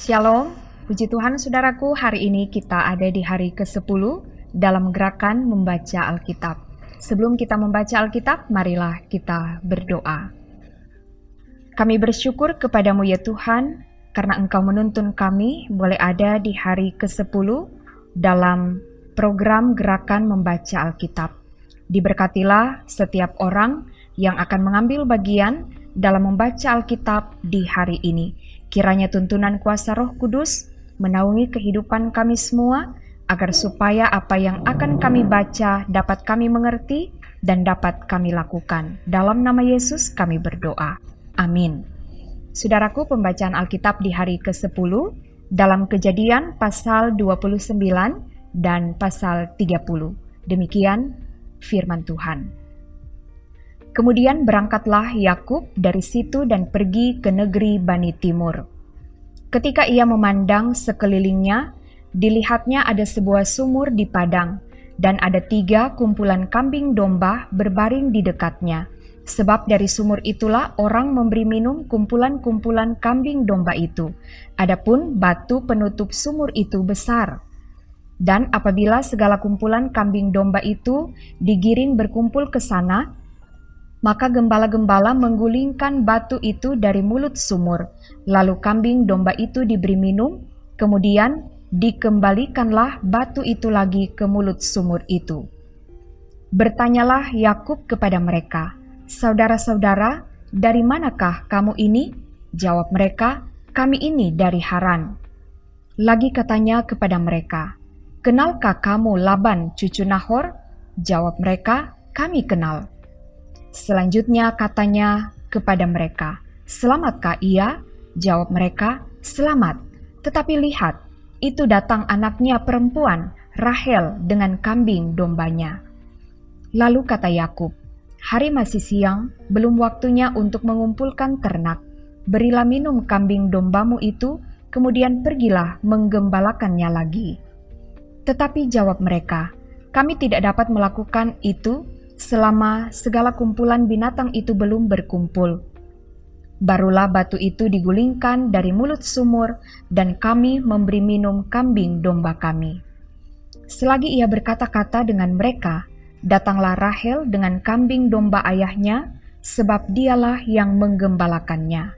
Shalom, puji Tuhan saudaraku, hari ini kita ada di hari ke-10 dalam gerakan membaca Alkitab. Sebelum kita membaca Alkitab, marilah kita berdoa. Kami bersyukur kepadamu ya Tuhan, karena Engkau menuntun kami boleh ada di hari ke-10 dalam program gerakan membaca Alkitab. Diberkatilah setiap orang yang akan mengambil bagian dalam membaca Alkitab di hari ini. Kiranya tuntunan kuasa Roh Kudus menaungi kehidupan kami semua, agar supaya apa yang akan kami baca dapat kami mengerti dan dapat kami lakukan. Dalam nama Yesus kami berdoa. Amin. Saudaraku, pembacaan Alkitab di hari ke-10 dalam Kejadian pasal 29 dan pasal 30. Demikian firman Tuhan. Kemudian berangkatlah Yakub dari situ dan pergi ke negeri Bani Timur. Ketika ia memandang sekelilingnya, dilihatnya ada sebuah sumur di padang, dan ada 3 kumpulan kambing domba berbaring di dekatnya. Sebab dari sumur itulah orang memberi minum kumpulan-kumpulan kambing domba itu. Adapun batu penutup sumur itu besar. Dan apabila segala kumpulan kambing domba itu digiring berkumpul ke sana, maka gembala-gembala menggulingkan batu itu dari mulut sumur, lalu kambing domba itu diberi minum, kemudian dikembalikanlah batu itu lagi ke mulut sumur itu. Bertanyalah Yakub kepada mereka, "Saudara-saudara, dari manakah kamu ini?" Jawab mereka, "Kami ini dari Haran." Lagi katanya kepada mereka, "Kenalkah kamu Laban cucu Nahor?" Jawab mereka, "Kami kenal." Selanjutnya katanya kepada mereka, "Selamatkah ia?" Jawab mereka, "Selamat. Tetapi lihat, itu datang anaknya perempuan, Rahel, dengan kambing dombanya." Lalu kata Yakub, "Hari masih siang, belum waktunya untuk mengumpulkan ternak. Berilah minum kambing dombamu itu, kemudian pergilah menggembalakannya lagi." Tetapi jawab mereka, "Kami tidak dapat melakukan itu selama segala kumpulan binatang itu belum berkumpul. Barulah batu itu digulingkan dari mulut sumur, dan kami memberi minum kambing domba kami." Selagi ia berkata-kata dengan mereka, datanglah Rahel dengan kambing domba ayahnya, sebab dialah yang menggembalakannya.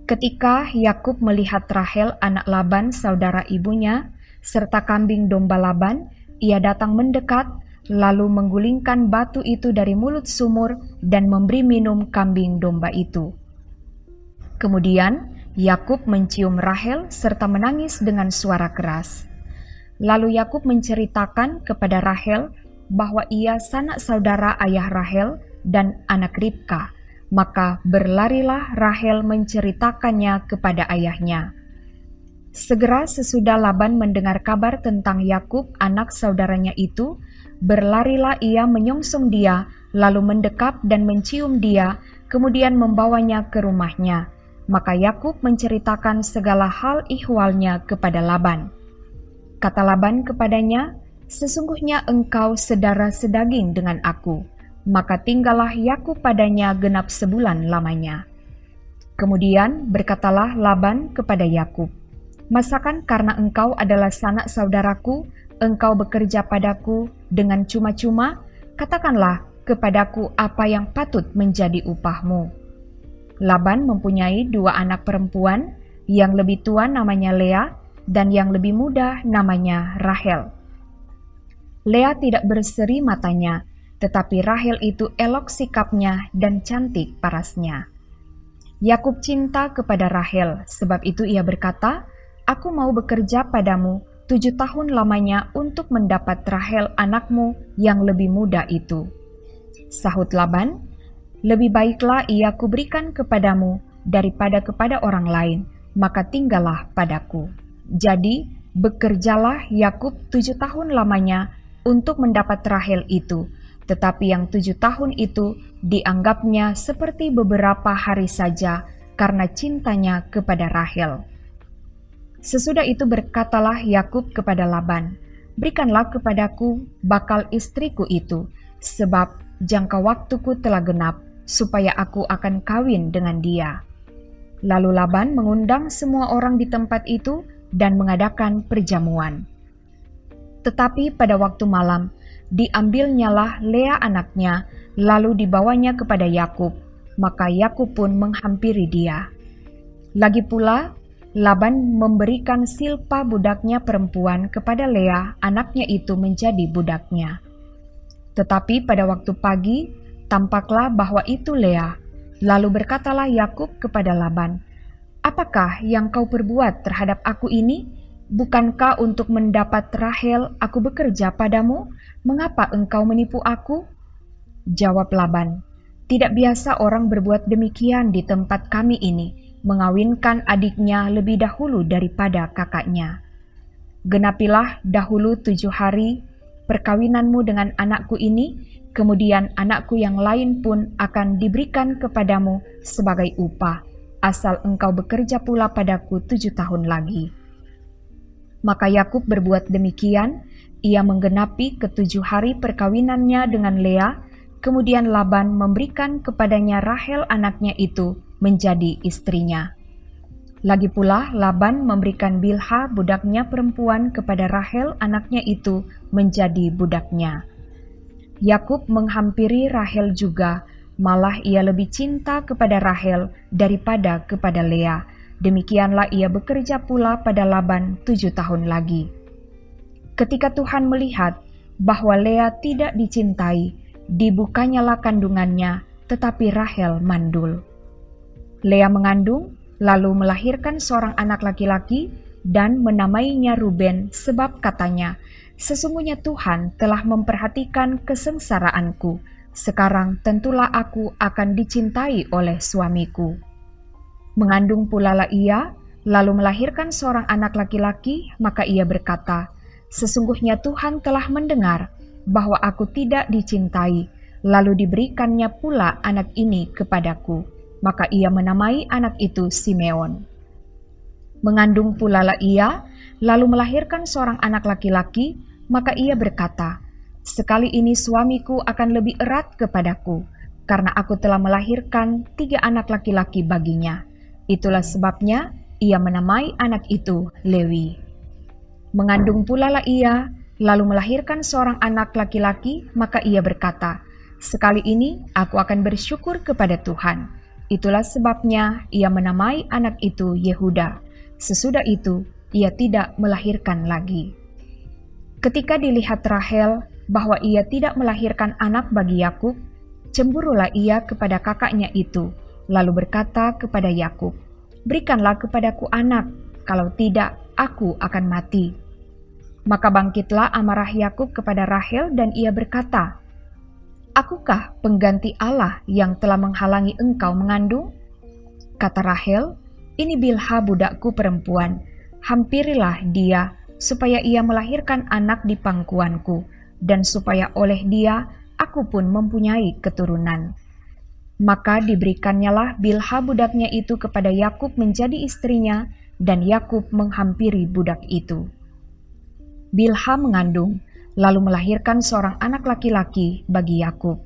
Ketika Yakub melihat Rahel anak Laban saudara ibunya, serta kambing domba Laban, ia datang mendekat, lalu menggulingkan batu itu dari mulut sumur dan memberi minum kambing domba itu. Kemudian Yakub mencium Rahel serta menangis dengan suara keras. Lalu Yakub menceritakan kepada Rahel bahwa ia sanak saudara ayah Rahel dan anak Ribka. Maka berlarilah Rahel menceritakannya kepada ayahnya. Segera sesudah Laban mendengar kabar tentang Yakub anak saudaranya itu, berlarilah ia menyongsong dia, lalu mendekap dan mencium dia, kemudian membawanya ke rumahnya. Maka Yakub menceritakan segala hal ihwalnya kepada Laban. Kata Laban kepadanya, "Sesungguhnya engkau sedara sedaging dengan aku." Maka tinggallah Yakub padanya genap sebulan lamanya. Kemudian berkatalah Laban kepada Yakub, "Masakan karena engkau adalah sanak saudaraku, engkau bekerja padaku dengan cuma-cuma? Katakanlah kepadaku apa yang patut menjadi upahmu." Laban mempunyai 2 anak perempuan, yang lebih tua namanya Lea, dan yang lebih muda namanya Rahel. Lea tidak berseri matanya, tetapi Rahel itu elok sikapnya dan cantik parasnya. Yakub cinta kepada Rahel, sebab itu ia berkata, "Aku mau bekerja padamu 7 tahun lamanya untuk mendapat Rahel anakmu yang lebih muda itu." Sahut Laban, "Lebih baiklah ia kuberikan kepadamu daripada kepada orang lain, maka tinggallah padaku." Jadi bekerjalah Yakub 7 tahun lamanya untuk mendapat Rahel itu, tetapi yang 7 tahun itu dianggapnya seperti beberapa hari saja karena cintanya kepada Rahel. Sesudah itu berkatalah Yakub kepada Laban, berikanlah kepadaku bakal istriku itu, sebab jangka waktuku telah genap, supaya aku akan kawin dengan dia." Lalu Laban mengundang semua orang di tempat itu dan mengadakan perjamuan. Tetapi pada waktu malam, diambilnyalah Lea anaknya, lalu dibawanya kepada Yakub, maka Yakub pun menghampiri dia. Lagi pula, Laban memberikan Silpa budaknya perempuan kepada Lea anaknya itu menjadi budaknya. Tetapi pada waktu pagi, tampaklah bahwa itu Lea. Lalu berkatalah Yakub kepada Laban, "Apakah yang kau perbuat terhadap aku ini? Bukankah untuk mendapat Rahel aku bekerja padamu? Mengapa engkau menipu aku?" Jawab Laban, "Tidak biasa orang berbuat demikian di tempat kami ini, mengawinkan adiknya lebih dahulu daripada kakaknya. Genapilah dahulu 7 hari perkawinanmu dengan anakku ini, kemudian anakku yang lain pun akan diberikan kepadamu sebagai upah, asal engkau bekerja pula padaku 7 tahun lagi." Maka Yakub berbuat demikian, ia menggenapi ke-7 hari perkawinannya dengan Lea, kemudian Laban memberikan kepadanya Rahel anaknya itu menjadi istrinya. Lagi pula Laban memberikan Bilha budaknya perempuan kepada Rahel anaknya itu menjadi budaknya. Yakub menghampiri Rahel juga, malah ia lebih cinta kepada Rahel daripada kepada Lea. Demikianlah ia bekerja pula pada Laban 7 tahun lagi. Ketika Tuhan melihat bahwa Lea tidak dicintai, dibukanyalah kandungannya, tetapi Rahel mandul. Lea mengandung, lalu melahirkan seorang anak laki-laki dan menamainya Ruben, sebab katanya, "Sesungguhnya Tuhan telah memperhatikan kesengsaraanku. Sekarang tentulah aku akan dicintai oleh suamiku." Mengandung pula lah ia, lalu melahirkan seorang anak laki-laki, maka ia berkata, "Sesungguhnya Tuhan telah mendengar bahwa aku tidak dicintai, lalu diberikannya pula anak ini kepadaku." Maka ia menamai anak itu Simeon. Mengandung pula lah ia, lalu melahirkan seorang anak laki-laki, maka ia berkata, "Sekali ini suamiku akan lebih erat kepadaku, karena aku telah melahirkan 3 anak laki-laki baginya." Itulah sebabnya ia menamai anak itu Lewi. Mengandung pula lah ia, lalu melahirkan seorang anak laki-laki, maka ia berkata, "Sekali ini aku akan bersyukur kepada Tuhan." Itulah sebabnya ia menamai anak itu Yehuda. Sesudah itu ia tidak melahirkan lagi. Ketika dilihat Rahel bahwa ia tidak melahirkan anak bagi Yakub, cemburulah ia kepada kakaknya itu, lalu berkata kepada Yakub, "Berikanlah kepadaku anak, kalau tidak aku akan mati." Maka bangkitlah amarah Yakub kepada Rahel dan ia berkata, "Akukah pengganti Allah yang telah menghalangi engkau mengandung?" Kata Rahel, "Ini Bilha budakku perempuan, hampirilah dia, supaya ia melahirkan anak di pangkuanku, dan supaya oleh dia aku pun mempunyai keturunan." Maka diberikannya Bilha budaknya itu kepada Yakub menjadi istrinya, dan Yakub menghampiri budak itu. Bilha mengandung, lalu melahirkan seorang anak laki-laki bagi Yakub.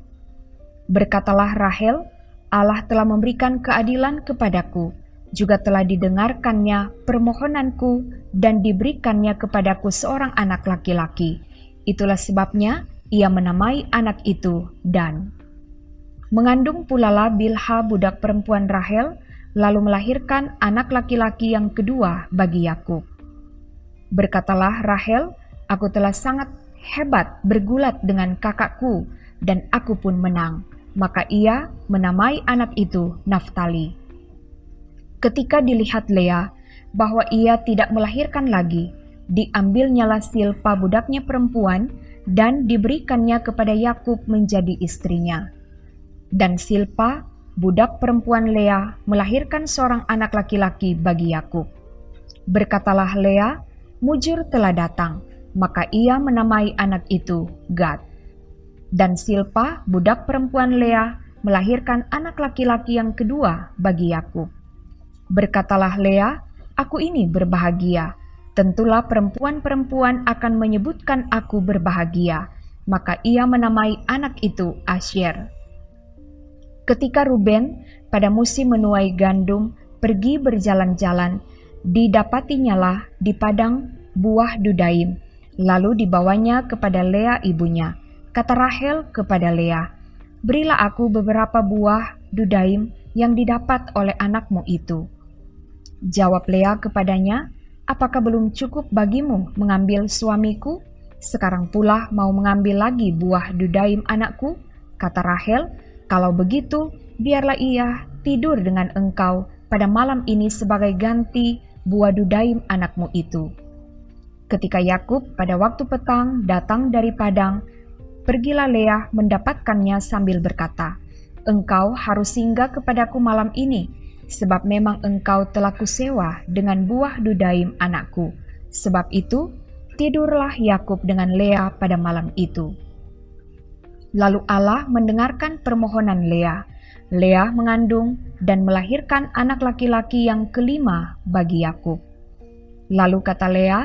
Berkatalah Rahel, "Allah telah memberikan keadilan kepadaku, juga telah didengarkannya permohonanku dan diberikannya kepadaku seorang anak laki-laki. Itulah sebabnya ia menamai anak itu Dan." Mengandung pulalah Bilha budak perempuan Rahel, lalu melahirkan anak laki-laki yang kedua bagi Yakub. Berkatalah Rahel, "Aku telah sangat hebat bergulat dengan kakakku, dan aku pun menang." Maka ia menamai anak itu Naftali. Ketika dilihat Lea bahwa ia tidak melahirkan lagi, diambilnyalah Silpa budaknya perempuan dan diberikannya kepada Yakub menjadi istrinya. Dan Silpa, budak perempuan Lea, melahirkan seorang anak laki-laki bagi Yakub. Berkatalah Lea, "Mujur telah datang," maka ia menamai anak itu Gad. Dan Silpa, budak perempuan Lea, melahirkan anak laki-laki yang kedua bagi Yakub. Berkatalah Lea, "Aku ini berbahagia, Tentulah perempuan-perempuan akan menyebutkan aku berbahagia. Maka ia menamai anak itu Asyer. Ketika Ruben pada musim menuai gandum pergi berjalan-jalan, didapatinyalah di padang buah dudaim, lalu dibawanya kepada Lea ibunya. Kata Rahel kepada Lea, "Berilah aku beberapa buah dudaim yang didapat oleh anakmu itu." Jawab Lea kepadanya, "Apakah belum cukup bagimu mengambil suamiku? Sekarang pula mau mengambil lagi buah dudaim anakku?" Kata Rahel, "Kalau begitu, biarlah ia tidur dengan engkau pada malam ini sebagai ganti buah dudaim anakmu itu." Ketika Yakub pada waktu petang datang dari padang, pergilah Lea mendapatkannya sambil berkata, "Engkau harus singgah kepadaku malam ini, sebab memang engkau telah kusewa dengan buah dudaim anakku." Sebab itu, tidurlah Yakub dengan Lea pada malam itu. Lalu Allah mendengarkan permohonan Lea. Lea mengandung dan melahirkan anak laki-laki yang kelima bagi Yakub. Lalu kata Lea,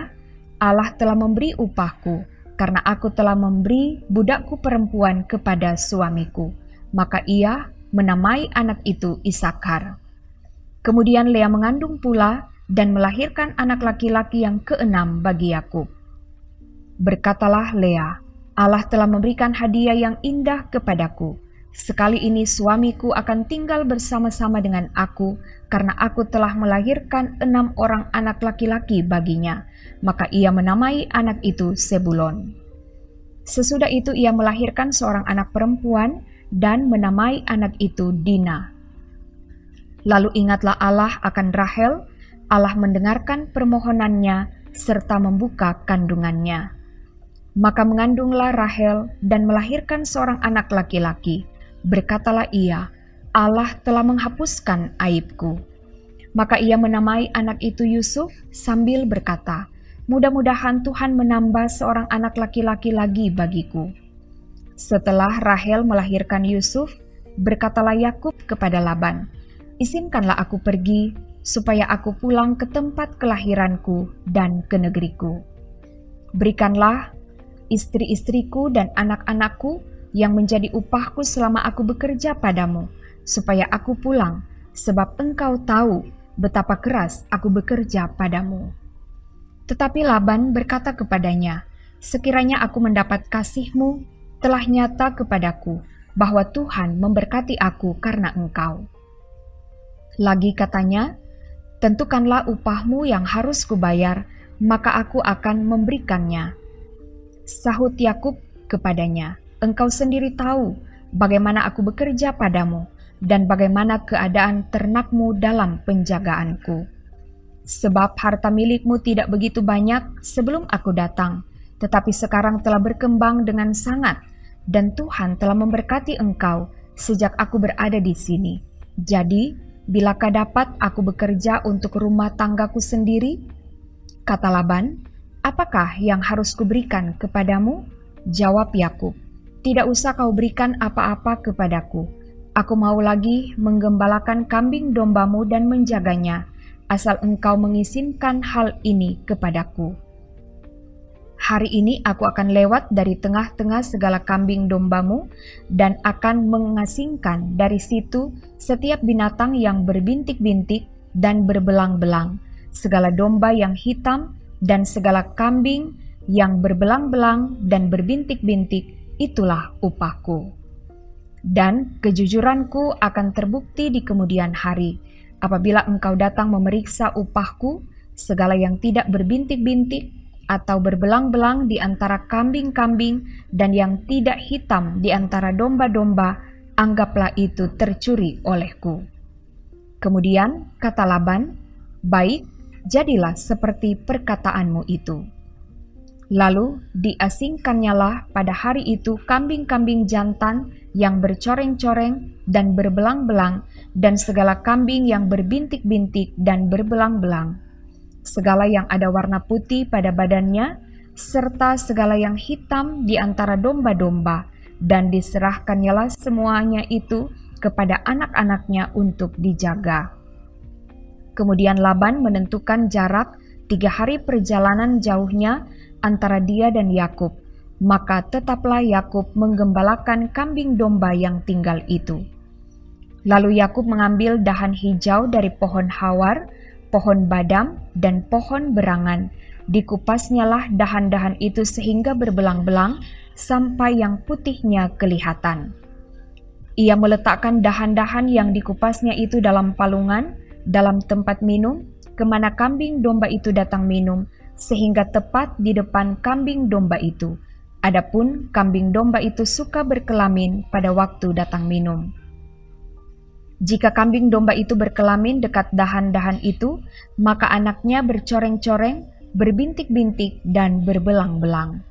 "Allah telah memberi upahku, karena aku telah memberi budakku perempuan kepada suamiku." Maka ia menamai anak itu Isakar. Kemudian Lea mengandung pula dan melahirkan anak laki-laki yang keenam bagi Yakub. Berkatalah Lea, "Allah telah memberikan hadiah yang indah kepadaku. Sekali ini suamiku akan tinggal bersama-sama dengan aku, karena aku telah melahirkan 6 orang anak laki-laki baginya." Maka ia menamai anak itu Sebulon. Sesudah itu ia melahirkan seorang anak perempuan dan menamai anak itu Dina. Lalu ingatlah Allah akan Rahel. Allah mendengarkan permohonannya serta membuka kandungannya. Maka mengandunglah Rahel dan melahirkan seorang anak laki-laki. Berkatalah ia, "Allah telah menghapuskan aibku." Maka ia menamai anak itu Yusuf sambil berkata, "Mudah-mudahan Tuhan menambah seorang anak laki-laki lagi bagiku." Setelah Rahel melahirkan Yusuf, berkatalah Yakub kepada Laban, "Izinkanlah aku pergi, supaya aku pulang ke tempat kelahiranku dan ke negeriku. Berikanlah istri-istriku dan anak-anakku yang menjadi upahku selama aku bekerja padamu, supaya aku pulang, sebab engkau tahu betapa keras aku bekerja padamu." Tetapi Laban berkata kepadanya, "Sekiranya aku mendapat kasihmu, telah nyata kepadaku bahwa Tuhan memberkati aku karena engkau." Lagi katanya, "Tentukanlah upahmu yang harus kubayar, maka aku akan memberikannya." Sahut Yakub kepadanya, "Engkau sendiri tahu bagaimana aku bekerja padamu dan bagaimana keadaan ternakmu dalam penjagaanku. Sebab harta milikmu tidak begitu banyak sebelum aku datang, tetapi sekarang telah berkembang dengan sangat, dan Tuhan telah memberkati engkau sejak aku berada di sini. Jadi, bilakah dapat aku bekerja untuk rumah tanggaku sendiri?" Kata Laban, "Apakah yang harus kuberikan kepadamu?" Jawab Yakub, "Tidak usah kau berikan apa-apa kepadaku. Aku mau lagi menggembalakan kambing dombamu dan menjaganya, asal engkau mengizinkan hal ini kepadaku. Hari ini aku akan lewat dari tengah-tengah segala kambing dombamu dan akan mengasingkan dari situ setiap binatang yang berbintik-bintik dan berbelang-belang, segala domba yang hitam dan segala kambing yang berbelang-belang dan berbintik-bintik, itulah upahku. Dan kejujuranku akan terbukti di kemudian hari, apabila engkau datang memeriksa upahku, segala yang tidak berbintik-bintik atau berbelang-belang di antara kambing-kambing dan yang tidak hitam di antara domba-domba, anggaplah itu tercuri olehku." Kemudian kata Laban, "Baik, jadilah seperti perkataanmu itu." Lalu diasingkannyalah pada hari itu kambing-kambing jantan yang bercoreng-coreng dan berbelang-belang, dan segala kambing yang berbintik-bintik dan berbelang-belang, segala yang ada warna putih pada badannya, serta segala yang hitam di antara domba-domba, dan diserahkannyalah semuanya itu kepada anak-anaknya untuk dijaga. Kemudian Laban menentukan jarak 3 hari perjalanan jauhnya antara dia dan Yakub, maka tetaplah Yakub menggembalakan kambing domba yang tinggal itu. Lalu Yakub mengambil dahan hijau dari pohon hawar, pohon badam, dan pohon berangan. Dikupasnyalah dahan-dahan itu sehingga berbelang-belang sampai yang putihnya kelihatan. Ia meletakkan dahan-dahan yang dikupasnya itu dalam palungan, dalam tempat minum, kemana kambing domba itu datang minum, sehingga tepat di depan kambing domba itu. Adapun kambing domba itu suka berkelamin pada waktu datang minum. Jika kambing domba itu berkelamin dekat dahan-dahan itu, maka anaknya bercoreng-coreng, berbintik-bintik, dan berbelang-belang.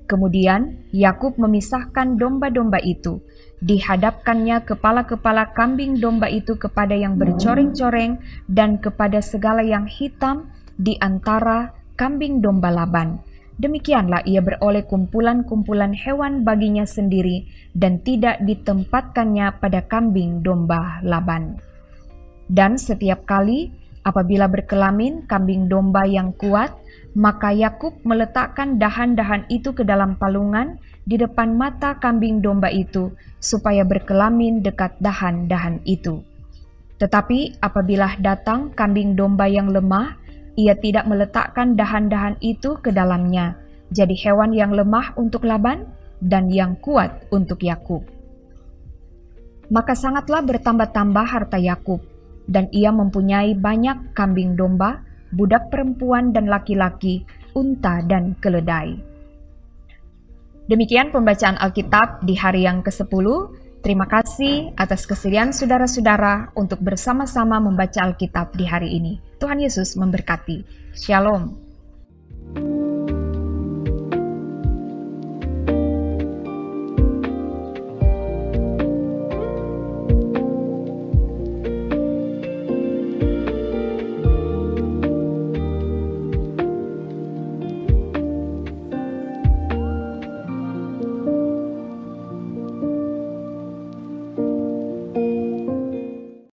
Kemudian Yakub memisahkan domba-domba itu, dihadapkannya kepala-kepala kambing domba itu kepada yang bercoreng-coreng dan kepada segala yang hitam di antara kambing domba Laban. Demikianlah ia beroleh kumpulan-kumpulan hewan baginya sendiri dan tidak ditempatkannya pada kambing domba Laban. Dan setiap kali apabila berkelamin kambing domba yang kuat, maka Yakub meletakkan dahan-dahan itu ke dalam palungan di depan mata kambing domba itu, supaya berkelamin dekat dahan-dahan itu. Tetapi apabila datang kambing domba yang lemah, ia tidak meletakkan dahan-dahan itu ke dalamnya, jadi hewan yang lemah untuk Laban dan yang kuat untuk Yakub. Maka sangatlah bertambah-tambah harta Yakub, dan ia mempunyai banyak kambing domba, budak perempuan dan laki-laki, unta dan keledai. Demikian pembacaan Alkitab di hari yang ke-10. Terima kasih atas kesediaan saudara-saudara untuk bersama-sama membaca Alkitab di hari ini. Tuhan Yesus memberkati. Shalom.